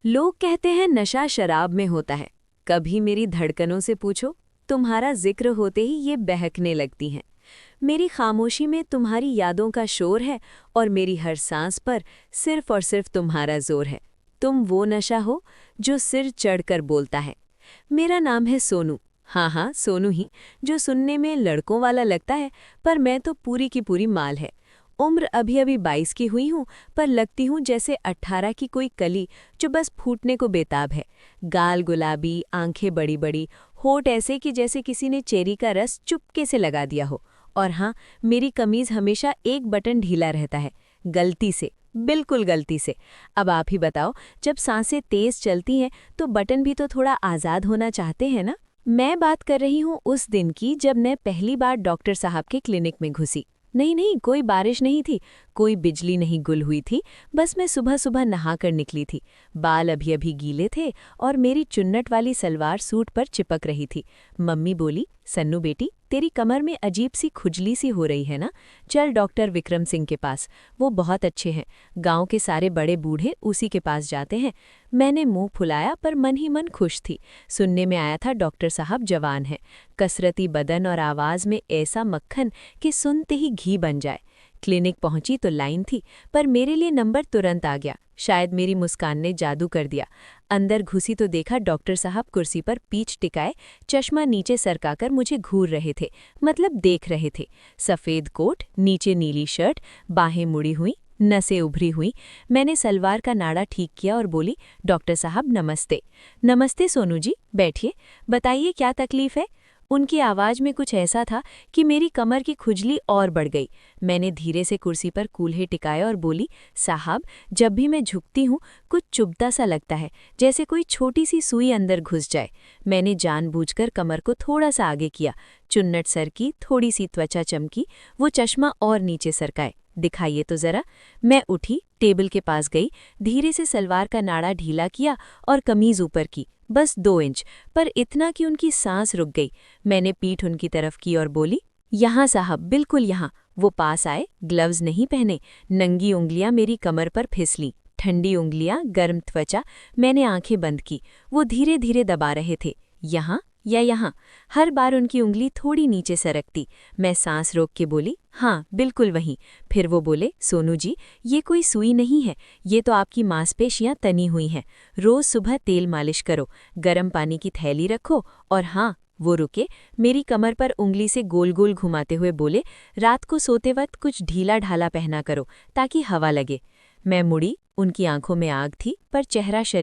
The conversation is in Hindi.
लोग कहते हैं नशा शराब में होता है। कभी मेरी धड़कनों से पूछो, तुम्हारा जिक्र होते ही ये बहकने लगती हैं। मेरी खामोशी में तुम्हारी यादों का शोर है और मेरी हर सांस पर सिर्फ और सिर्फ तुम्हारा जोर है। तुम वो नशा हो जो सिर चढ़कर बोलता है। मेरा नाम है सोनू। हाँ हाँ, सोनू ही, जो सुनने में लड़कों वाला लगता है, पर मैं तो पूरी की पूरी माल है। उम्र अभी अभी 22 की हुई हूँ, पर लगती हूँ जैसे 18 की कोई कली जो बस फूटने को बेताब है। गाल गुलाबी, आंखें बड़ी बड़ी, होठ ऐसे कि जैसे किसी ने चेरी का रस चुपके से लगा दिया हो। और हाँ, मेरी कमीज हमेशा एक बटन ढीला रहता है, गलती से, बिल्कुल गलती से। अब आप ही बताओ, जब सांसें तेज चलती हैं तो बटन भी तो थोड़ा आज़ाद होना चाहते हैं ना। मैं बात कर रही हूँ उस दिन की जब मैं पहली बार डॉक्टर साहब के क्लिनिक में घुसी। नहीं नहीं, कोई बारिश नहीं थी, कोई बिजली नहीं गुल हुई थी। बस मैं सुबह सुबह नहा कर निकली थी। बाल अभी अभी गीले थे और मेरी चुन्नट वाली सलवार सूट पर चिपक रही थी। मम्मी बोली, सन्नू बेटी, तेरी कमर में अजीब सी खुजली सी हो रही है ना, चल डॉक्टर विक्रम सिंह के पास, वो बहुत अच्छे हैं। गांव के सारे बड़े बूढ़े उसी के पास जाते हैं। मैंने मुंह फुलाया, पर मन ही मन खुश थी। सुनने में आया था डॉक्टर साहब जवान हैं। कसरती बदन और आवाज़ में ऐसा मक्खन कि सुनते ही घी बन जाए। क्लिनिक पहुंची तो लाइन थी, पर मेरे लिए नंबर तुरंत आ गया। शायद मेरी मुस्कान ने जादू कर दिया। अंदर घुसी तो देखा डॉक्टर साहब कुर्सी पर पीठ टिकाए, चश्मा नीचे सरकाकर मुझे घूर रहे थे, मतलब देख रहे थे। सफ़ेद कोट, नीचे नीली शर्ट, बाहें मुड़ी हुई, नसें उभरी हुई। मैंने सलवार का नाड़ा ठीक किया और बोली, डॉक्टर साहब नमस्ते। नमस्ते सोनू जी, बैठिए, बताइए क्या तकलीफ है। उनकी आवाज़ में कुछ ऐसा था कि मेरी कमर की खुजली और बढ़ गई। मैंने धीरे से कुर्सी पर कूल्हे टिकाए और बोली, साहब, जब भी मैं झुकती हूँ कुछ चुभता सा लगता है, जैसे कोई छोटी सी सुई अंदर घुस जाए। मैंने जानबूझकर कमर को थोड़ा सा आगे किया, चुन्नट सर की, थोड़ी सी त्वचा चमकी, वो चश्मा और नीचे सरकाए। दिखाइए तो जरा। मैं उठी, टेबल के पास गई, धीरे से सलवार का नाड़ा ढीला किया और कमीज ऊपर की, बस 2 इंच, पर इतना कि उनकी सांस रुक गई। मैंने पीठ उनकी तरफ की और बोली, यहाँ साहब, बिल्कुल यहाँ। वो पास आए, ग्लव्स नहीं पहने, नंगी उंगलियां मेरी कमर पर फिसली, ठंडी उंगलियां, गर्म त्वचा। मैंने आंखें बंद की। वो धीरे धीरे दबा रहे थे, यहाँ या यहाँ। हर बार उनकी उंगली थोड़ी नीचे सरकती। मैं सांस रोक के बोली, हाँ बिल्कुल वहीं। फिर वो बोले, सोनू जी, ये कोई सुई नहीं है, ये तो आपकी मांसपेशियां तनी हुई हैं। रोज सुबह तेल मालिश करो, गर्म पानी की थैली रखो, और हाँ, वो रुके, मेरी कमर पर उंगली से गोल गोल घुमाते हुए बोले, रात को सोते वक्त कुछ ढीला ढाला पहना करो ताकि हवा लगे। मैं मुड़ी, उनकी आंखों में आग थी, पर चेहरा